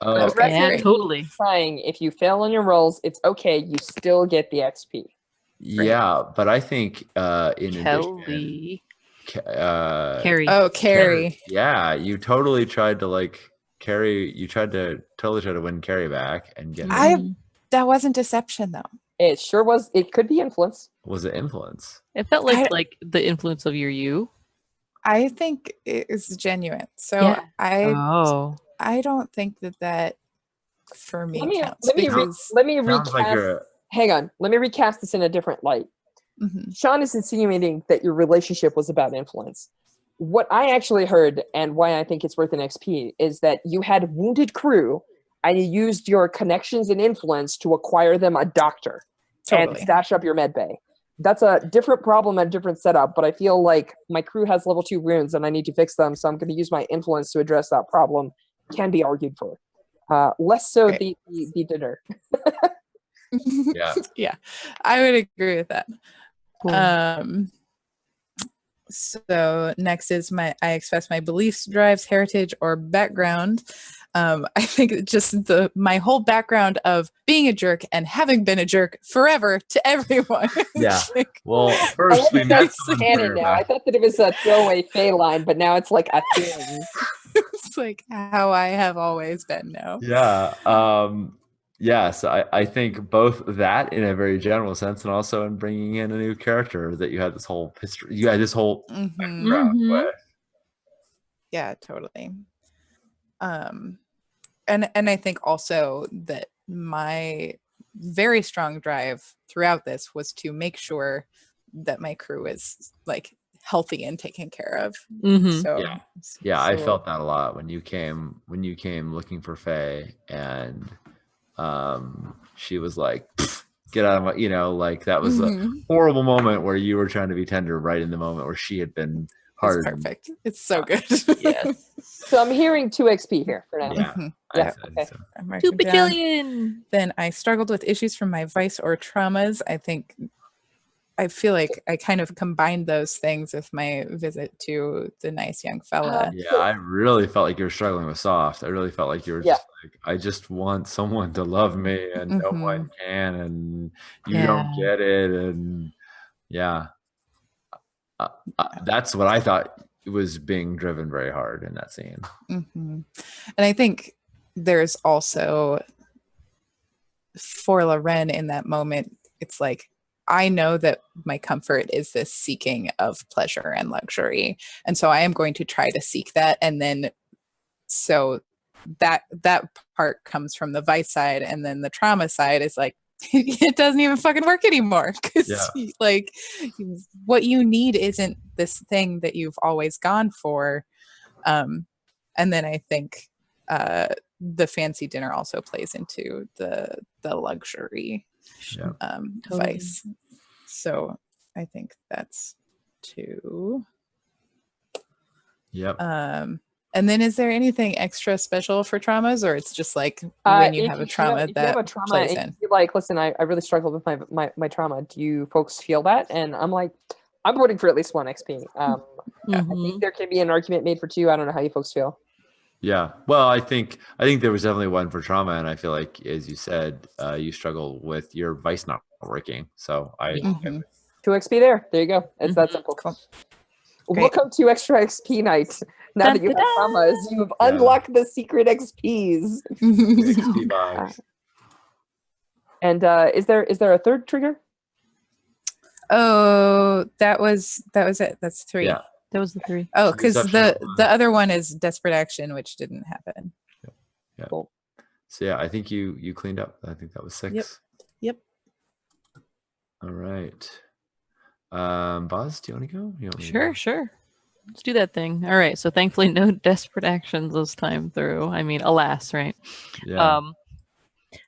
Oh, yeah, totally. Trying. If you fail on your rolls, it's okay. You still get the XP. Yeah, but I think in Kelly. addition, Carrie. Oh, Carrie. Yeah, you totally tried to like Carrie. You totally tried to win Carrie back and get. That wasn't deception though. It sure was. It could be influence. Was it influence? It felt like the influence of you. I think it is genuine. So Yeah. I don't think that for me counts. Let me Sounds recast. like Hang on. Let me recast this in a different light. Mm-hmm. Sean is insinuating that your relationship was about influence. What I actually heard, and why I think it's worth an XP, is that you had wounded crew, and you used your connections and influence to acquire them a doctor and stash up your med bay. That's a different problem and a different setup, but I feel like my crew has level 2 wounds and I need to fix them, so I'm going to use my influence to address that problem. Can be argued for. Less so the dinner. Yeah, I would agree with that. Cool. So next is I express my beliefs, drives, heritage, or background. I think just my whole background of being a jerk and having been a jerk forever to everyone. Yeah. Well, first we met canon now. I thought that it was a throwaway Faye line, but now it's like a thing. It's like how I have always been now. Yeah. Yes, I think both that in a very general sense, and also in bringing in a new character that you had this whole history, you had this whole Mhm. background with. Yeah, totally. And I think also that my very strong drive throughout this was to make sure that my crew is like healthy and taken care of. Mhm. So Yeah, I so- felt that a lot when you came looking for Faye, and she was like, "Pfft, get out of my," like that was a Mhm. horrible moment where you were trying to be tender right in the moment where she had been It's hard. perfect. It's so good. Yes. So I'm hearing 2 XP here for now. Yeah, Mhm. I Yeah, said okay. so. I'm marking 2 down. bajillion. Then I struggled with issues from my vice or traumas. I feel like I kind of combined those things with my visit to the nice young fella. Yeah, I really felt like you were struggling with soft. I really felt like you were Yeah. just like, I just want someone to love me, and no one can, and you don't Yeah. get it, and yeah, that's what I thought was being driven very hard in that scene. And I think there's also for Loren in that moment, it's like, I know that my comfort is this seeking of pleasure and luxury. And so I am going to try to seek that. And then so that part comes from the vice side, and then the trauma side is like, it doesn't even fucking work anymore, because like what you need isn't this thing that you've always gone for. And then I think the fancy dinner also plays into the luxury Yeah. vice. So I think that's 2. Yep. And then is there anything extra special for traumas, or it's just like when you If have a trauma if you that have a trauma plays and in? you're like, listen, I really struggled with my trauma. Do you folks feel that? And I'm like, I'm voting for at least 1 XP. I think there can be an argument made for 2. I don't know how you folks feel. Yeah. Well, I think there was definitely one for trauma, and I feel like, as you said, you struggle with your vice not working. So I 2 XP there. There you go. It's that simple. Cool. Welcome to Extra XP night. Now that you have traumas, you have unlocked the secret XPs. XP box. And is there a third trigger? Oh, that was it. That's 3. Yeah. That was the 3. Oh, because Exceptional the other one is desperate action, which didn't happen. Yeah. Cool. So yeah, I think you cleaned up. I think that was 6. Yep. All right. Boz, do you want to go? You want me to go? Sure. Let's do that thing. All right. So thankfully, no desperate actions this time through. I mean, alas, right? Yeah.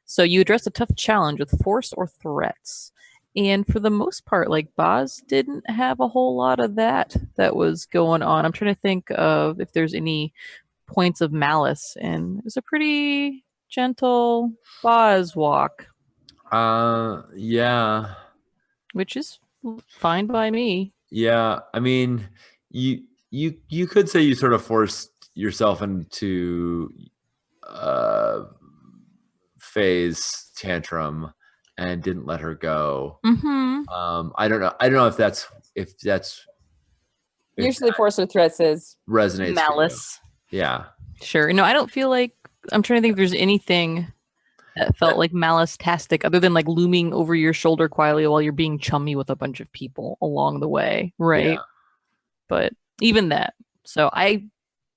So you address a tough challenge with force or threats. And for the most part, like Boz didn't have a whole lot of that was going on. I'm trying to think of if there's any points of malice, and it was a pretty gentle Boz walk. Yeah. Which is fine by me. Yeah. I mean, you could say you sort of forced yourself into Faye's tantrum and didn't let her go. I don't know if that's usually force or threats is resonates malice. Yeah. Sure. No, I don't feel like, I'm trying to think if there's anything that felt like malice-tastic other than like looming over your shoulder quietly while you're being chummy with a bunch of people along the way, right? Yeah. But even that. So I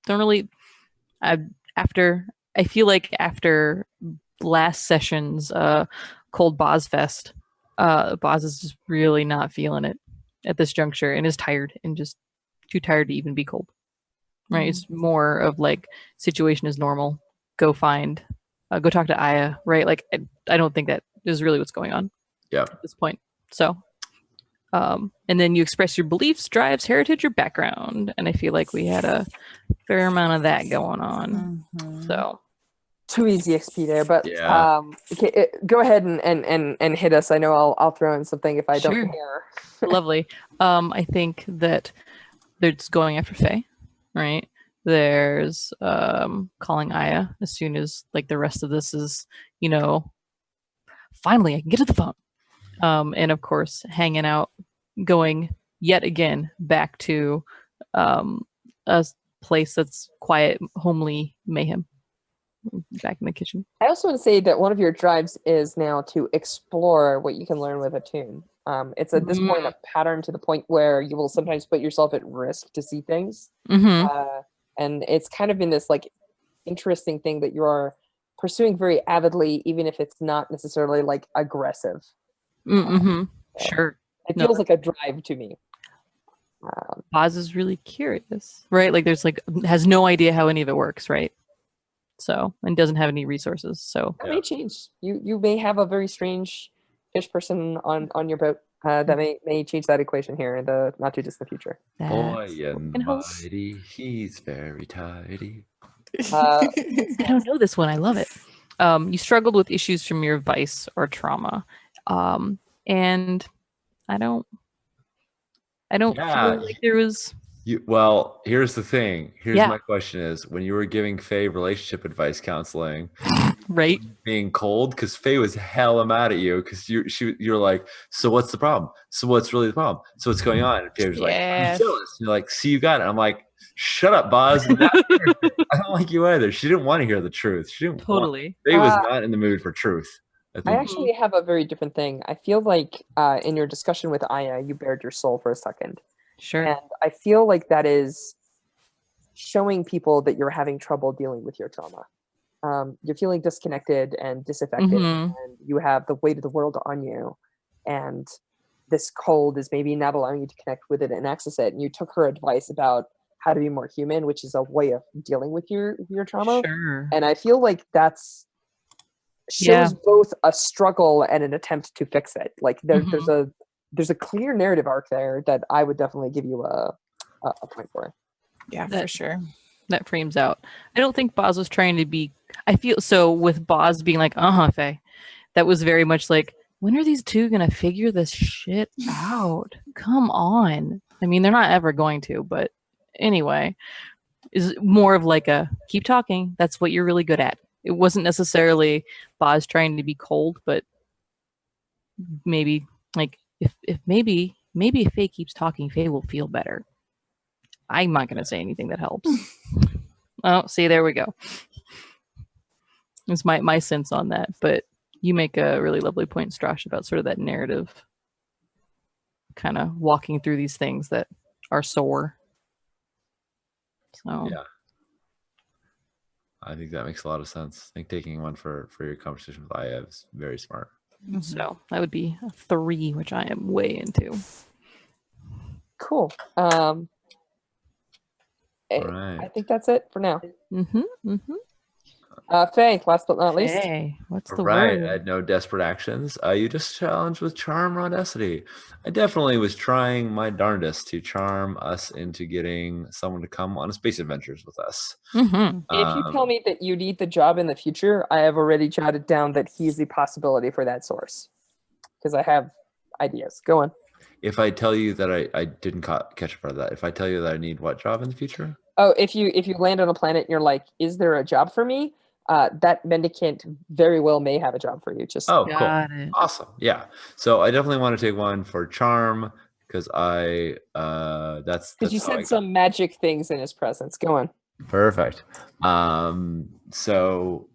don't really I feel like after last session's Cold Boz Fest, Boz is just really not feeling it at this juncture and is tired and just too tired to even be cold. Right? It's more of like situation is normal. Go talk to Aya, right? Like I don't think that is really what's going on. Yeah. At this point. So and then you express your beliefs, drives, heritage, or background. And I feel like we had a fair amount of that going on. So 2 easy XP there, but Yeah. okay, go ahead and hit us. I know I'll throw in something if I don't Sure. hear. Lovely. I think that there's going after Faye, right? There's calling Aya as soon as like the rest of this is, finally I can get to the phone. And of course, hanging out, going yet again back to a place that's quiet, homely mayhem. back in the kitchen. I also want to say that one of your drives is now to explore what you can learn with a tune. It's at this point a pattern to the point where you will sometimes put yourself at risk to see things. And it's kind of been this like interesting thing that you are pursuing very avidly, even if it's not necessarily like aggressive. Sure. It feels like a drive to me. Oz is really curious, right? Like there's like has no idea how any of it works, right? So and doesn't have any resources. So That may change. You may have a very strange fish person on your boat. That may change that equation here in the not too distant future. Boy and mighty, he's very tidy. I don't know this one. I love it. You struggled with issues from your vice or trauma, and I don't feel like there was. Well, here's the thing. Here's my question: is when you were giving Faye relationship advice counseling, right? Being cold because Faye was hella mad at you because you're like, so what's the problem? So what's really the problem? So what's going on? And Faye was like, I'm jealous. And you're like, see, you got it. I'm like, shut up, Boz. I don't like you either. She didn't want to hear the truth. She didn't. Totally. Faye was not in the mood for truth. I actually have a very different thing. I feel like in your discussion with Aya, you bared your soul for a second. Sure. And I feel like that is showing people that you're having trouble dealing with your trauma. You're feeling disconnected and disaffected, and you have the weight of the world on you. And this cold is maybe not allowing you to connect with it and access it. And you took her advice about how to be more human, which is a way of dealing with your trauma. Sure. And I feel like that's shows both a struggle and an attempt to fix it. Like there's a clear narrative arc there that I would definitely give you a point for. Yeah, for sure. That frames out. I don't think Boz was trying to be. I feel so with Boz being like, Faye, that was very much like, when are these two gonna figure this shit out? Come on. I mean, they're not ever going to, but anyway, is more of like a keep talking. That's what you're really good at. It wasn't necessarily Boz trying to be cold, but maybe like if maybe if Faye keeps talking, Faye will feel better. I'm not gonna say anything that helps. Oh, see, there we go. It's my sense on that, but you make a really lovely point, Strash, about sort of that narrative, kind of walking through these things that are sore. So yeah, I think that makes a lot of sense. I think taking one for your conversation with Aya is very smart. So that would be a 3, which I am way into. Cool. Right. I think that's it for now. Mm-hmm. Faye, last but not least. Hey, what's the Right. word? I had no desperate actions. You just challenged with charm or audacity. I definitely was trying my darndest to charm us into getting someone to come on a space adventures with us. Mm-hmm. If you tell me that you need the job in the future, I have already jotted down that he's the possibility for that source. Because I have ideas. Go on. If I tell you that I didn't catch part of that, if I tell you that I need what job in the future? Oh, if you land on a planet and you're like, is there a job for me? That mendicant very well may have a job for you. Just cool. It. Awesome. Yeah. So I definitely want to take one for charm because that's because you said some magic things in his presence. Go on. Perfect. So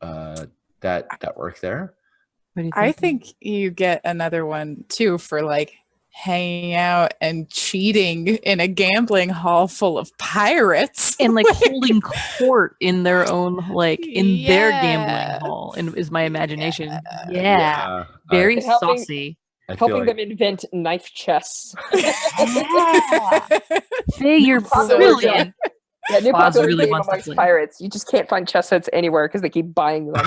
that worked there. What do you think? I think you get another one too for like hanging out and cheating in a gambling hall full of pirates and like holding court in their own their gambling hall is my imagination. Yeah. Very saucy. Helping them invent knife chess. Faye, you're brilliant. Yeah, new popular game amongst pirates. You just can't find chess sets anywhere because they keep buying them.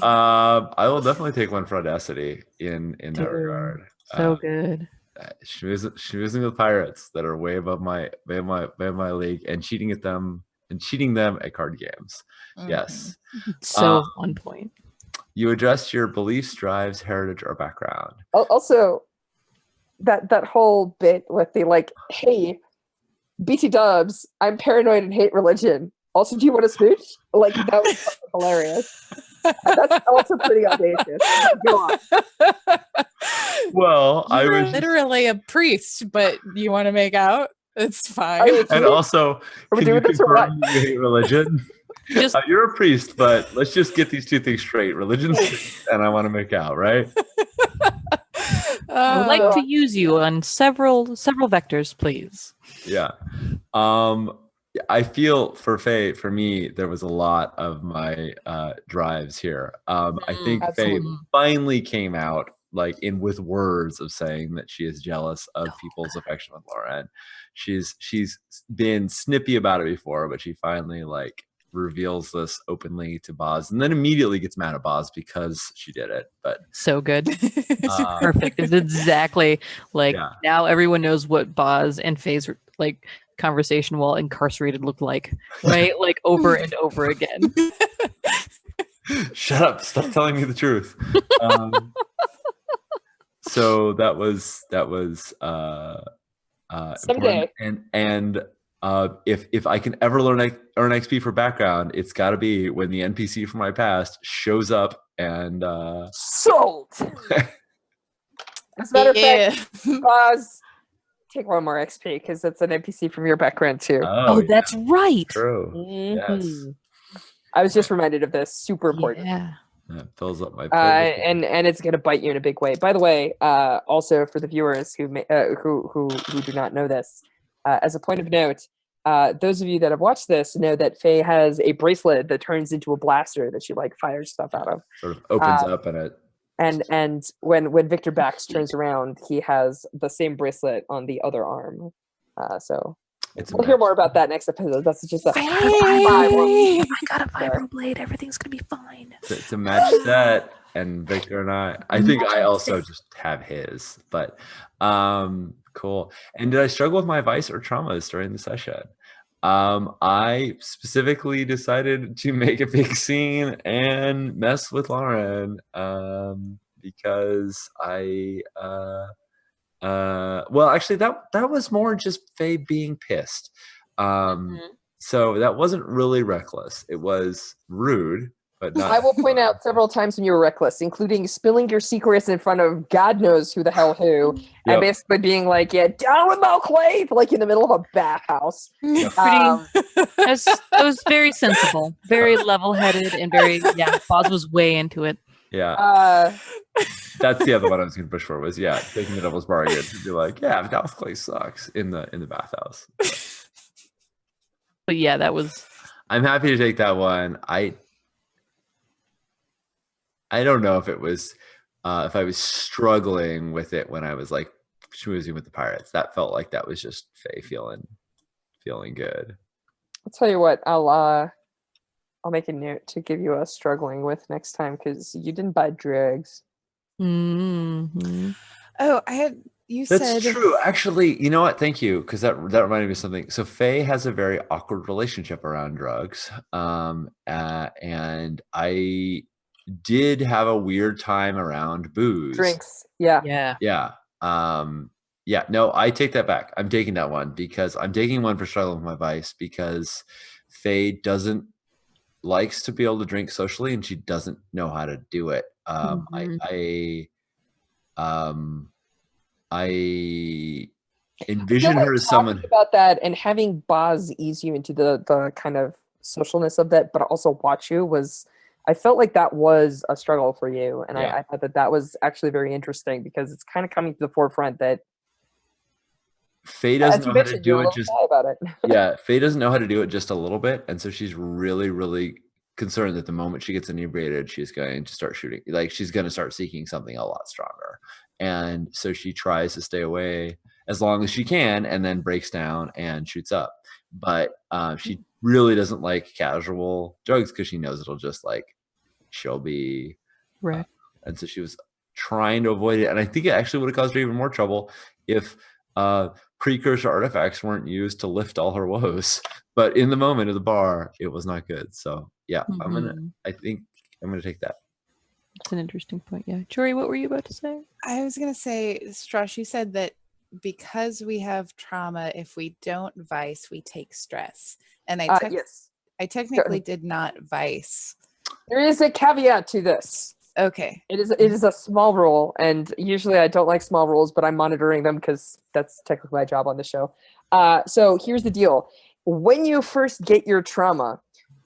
I will definitely take one for audacity in that regard. So good. Schmoozing with pirates that are way above my league and cheating them at card games. Mm-hmm. Yes. So on point. You address your beliefs, drives, heritage, or background. Also, that whole bit with the like, hey, BT Dubs, I'm paranoid and hate religion. Also, do you want to smooch? Like, that was hilarious. That's also pretty audacious. Go on. Well, You're literally a priest, but you want to make out? It's fine. And also, are we doing this or what? You hate religion? Just You're a priest, but let's just get these two things straight. Religion's priest, and I want to make out, right? I would like to use you on several vectors, please. Yeah. I feel for Faye, for me, there was a lot of my drives here. I think Faye absolutely. finally came out like with words of saying that she is jealous of people's affection with Lauren. She's been snippy about it before, but she finally like reveals this openly to Boz, and then immediately gets mad at Boz because she did it. But So good. It's perfect. It's exactly like now everyone knows what Boz and Faye's like conversation while incarcerated looked like, right? Like over and over again. Shut up! Stop telling me the truth. So that was Someday. and if I can ever earn XP for background, it's got to be when the NPC from my past shows up and sold. As a matter of fact, Boz, take one more XP because it's an NPC from your background too. Oh, that's right. True. Yes. I was just reminded of this. Super important. Yeah. That fills up my and it's gonna bite you in a big way. By the way, also for the viewers who do not know this, as a point of note, those of you that have watched this know that Faye has a bracelet that turns into a blaster that she like fires stuff out of. Sort of opens up and it. And when Victor Bax turns around, he has the same bracelet on the other arm. So we'll hear more about that next episode. That's just I got a vibroblade. Everything's gonna be fine. To match that, and Victor and I think I also just have his. But cool. And did I struggle with my vice or traumas during the session? I specifically decided to make a big scene and mess with Lauren because I well, actually that was more just Faye being pissed. So that wasn't really reckless. It was rude, but not. I will point out several times when you were reckless, including spilling your secrets in front of God knows who the hell who, and basically being like, "Yeah, down with Malclave," like in the middle of a bathhouse. That was very sensible, very level-headed, and very Boz was way into it. Yeah. That's the other one I was going to push for was taking the devil's bargain to be like, Malclave sucks in the bathhouse. But yeah, that was. I'm happy to take that one. I don't know if it was if I was struggling with it when I was like schmoozing with the pirates. That felt like that was just Faye feeling good. I'll tell you what, I'll make a note to give you a struggling with next time because you didn't buy drugs. Mm-hmm. Oh, That's true. Actually, you know what? Thank you, because that reminded me of something. So Faye has a very awkward relationship around drugs, and I did have a weird time around booze. Drinks. Yeah. No, I take that back. I'm taking that one because I'm taking one for struggling with my vice because Faye likes to be able to drink socially and she doesn't know how to do it. I envision her as someone about that, and having Boz ease you into the kind of socialness of that, but also watch you was. I felt like that was a struggle for you, and I thought that was actually very interesting because it's kind of coming to the forefront that Faye doesn't know how to do it. Faye doesn't know how to do it just a little bit, and so she's really, really concerned that the moment she gets inebriated, she's going to start shooting. Like she's going to start seeking something a lot stronger, and so she tries to stay away as long as she can, and then breaks down and shoots up. But she really doesn't like casual drugs because she knows it'll just like she'll be right. And so she was trying to avoid it, and I think it actually would have caused her even more trouble if precursor artifacts weren't used to lift all her woes. But in the moment of the bar, it was not good. So I think I'm gonna take that. That's an interesting point. Yeah, Jory, what were you about to say? I was gonna say, Strush, you said that because we have trauma, if we don't vice, we take stress. And I technically did not vice. There is a caveat to this. Okay. It is a small rule, and usually I don't like small rules, but I'm monitoring them because that's technically my job on the show. So here's the deal. When you first get your trauma,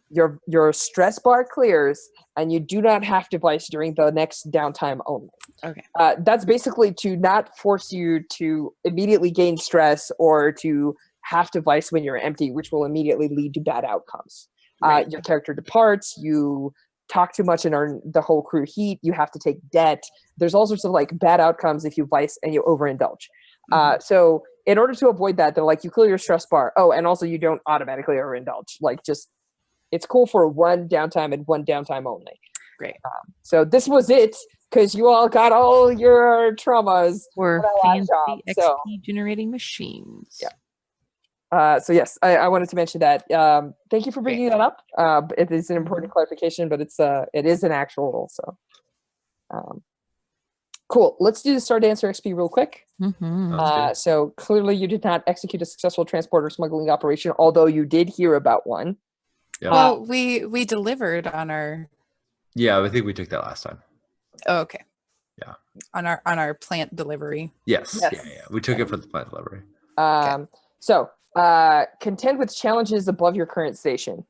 your stress bar clears, and you do not have to vice during the next downtime only. Okay. That's basically to not force you to immediately gain stress or to have to vice when you're empty, which will immediately lead to bad outcomes. Right. Your character departs, you talk too much and earn the whole crew heat, you have to take debt. There's all sorts of like bad outcomes if you vice and you overindulge. So in order to avoid that, they're like, you clear your stress bar. Oh, and also you don't automatically overindulge. Like, just, it's cool for one downtime and one downtime only. Great. So this was it, because you all got all your traumas. We're for that last fancy job, so- XP generating machines. Yeah. So yes, I wanted to mention that. Thank you for bringing that up. It is an important clarification, but it is an actual rule. So, cool. Let's do the Stardancer XP real quick. Mm-hmm. So clearly, you did not execute a successful transporter smuggling operation, although you did hear about one. Yeah. Well, we delivered on our. Yeah, I think we took that last time. Oh, okay. Yeah. On our plant delivery. Yes. Yes. Yeah. We took it for the plant delivery. So contend with challenges above your current station.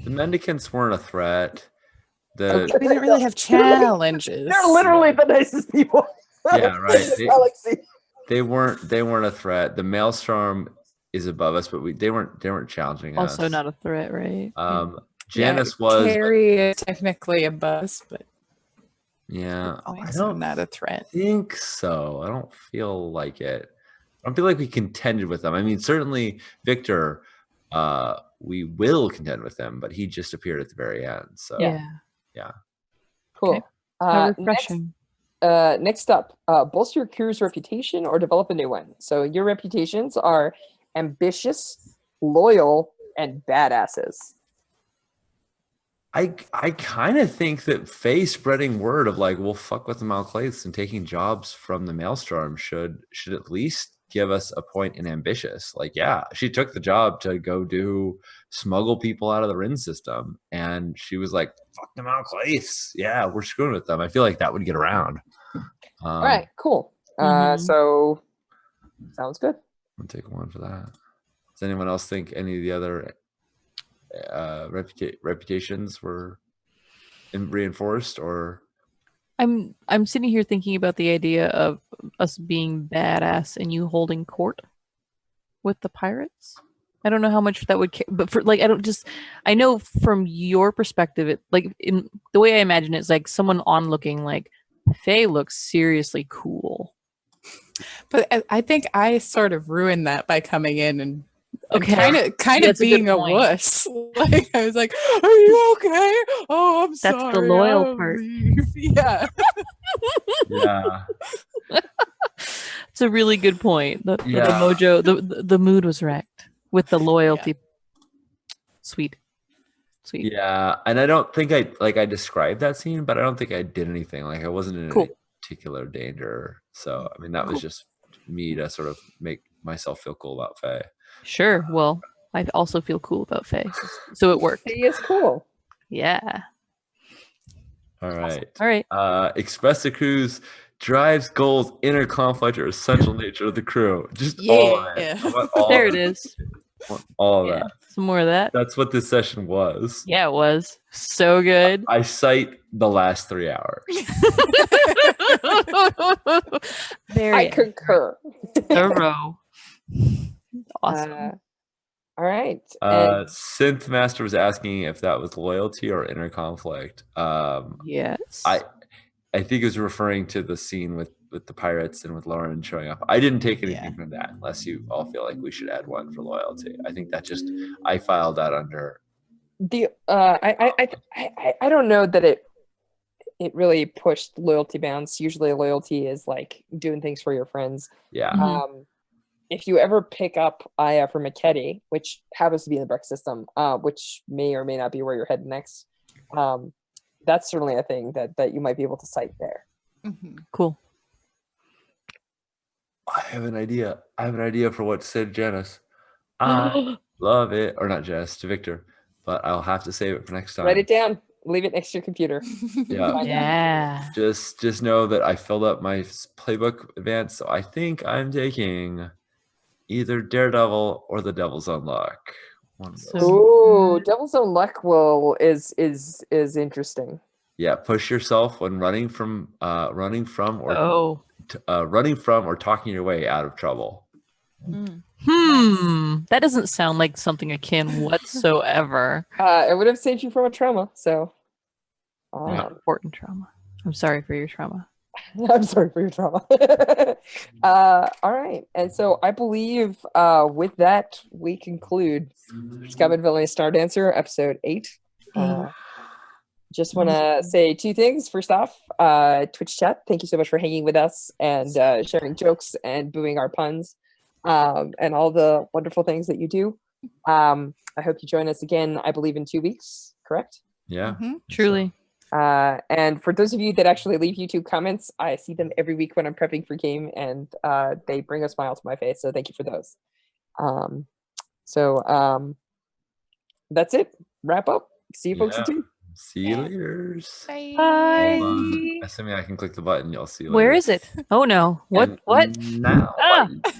The mendicants weren't a threat. Okay. We didn't really have challenges. They're literally the nicest people. Yeah, right. Alexei. They weren't a threat. The maelstrom is above us, but they weren't challenging us. Also not a threat, right? Janice was. Carrie is technically a bus, but Yeah, I also don't not a threat. think so. I don't feel like it. I don't feel like we contended with them. I mean, certainly Victor, we will contend with him, but he just appeared at the very end. So Yeah. Cool. Okay. How Next, refreshing. next up, bolster your crew's reputation or develop a new one. So your reputations are ambitious, loyal, and badasses. I kind of think that Faye spreading word of like, we'll fuck with the Malclaiths and taking jobs from the Maelstrom should at least give us a point in ambitious. Like, yeah, she took the job to go smuggle people out of the Rin system, and she was like, fuck the Malclaiths. Yeah, we're screwing with them. I feel like that would get around. All right, cool. Mhm. So sounds good. I'll take one for that. Does anyone else think any of the other reputations were reinforced? Or I'm sitting here thinking about the idea of us being badass and you holding court with the pirates. I don't know how much that would, but for like, I know from your perspective, it like in the way I imagine it, it's like someone onlooking like Faye looks seriously cool. But I think I sort of ruined that by coming in and Okay. kind of That's a good being a point. wuss. Like, I was like, "Are you okay? Oh, I'm That's sorry. the loyal I'll part. leave." Yeah. yeah, It's a really good point. The Yeah. mojo, the mood was wrecked with the loyalty. Sweet. yeah, and I don't think I described that scene, but I don't think I did anything. Like, I wasn't in Cool. any particular danger. So I mean, that was just me to sort of make myself feel cool about Faye. Sure. Well, I also feel cool about Faye, so it worked. He is cool. Yeah. All right. All right. Express the crew's drives, goals, inner conflict, or essential nature of the crew. Just all of it. Yeah. I want all There of it is. I want all of Yeah. that. Some more of that. That's what this session was. Yeah, it was so good. I cite the last 3 hours. Very I concur. thorough. Awesome. All right. And Synth Master was asking if that was loyalty or inner conflict. Yes. I think it was referring to the scene with the pirates and with Lauren showing up. I didn't take anything from that, unless you all feel like we should add one for loyalty. I think that I filed that under. the I don't know that it really pushed loyalty bounds. Usually loyalty is like doing things for your friends. Yeah. Mhm. If you ever pick up Aya for McKetty, which happens to be in the Breck system, which may or may not be where you're headed next, that's certainly a thing that you might be able to cite there. Mhm. Cool. I have an idea. For what to say to Janice. I love it. Or not Janice, to Victor. But I'll have to save it for next time. Write it down. Leave it next to your computer. Yeah. Yeah. Just know that I filled up my playbook advance, so I think I'm taking either Daredevil or the Devil's Own Luck. One of So- those. Ooh, Devil's Own Luck is interesting. Yeah, push yourself when running from or Oh. running from or talking your way out of trouble. That doesn't sound like something akin whatsoever. It would have saved you from a trauma. So, Important trauma. I'm sorry for your trauma. I'm sorry for your trauma. All right, and so I believe with that we conclude Scum and Villainy Stardancer episode 8. Just want to say 2 things. First off, Twitch chat, thank you so much for hanging with us and sharing jokes and booing our puns and all the wonderful things that you do. I hope you join us again, I believe, in 2 weeks, correct? Yeah. Truly. And for those of you that actually leave YouTube comments, I see them every week when I'm prepping for game, and they bring a smile to my face. So thank you for those. That's it. Wrap up. See you folks in 2. See you later. Bye. Hold on. Assuming I can click the button, you'll see you later. Where is it? Oh no. What? And What? Now. Ah! Bye.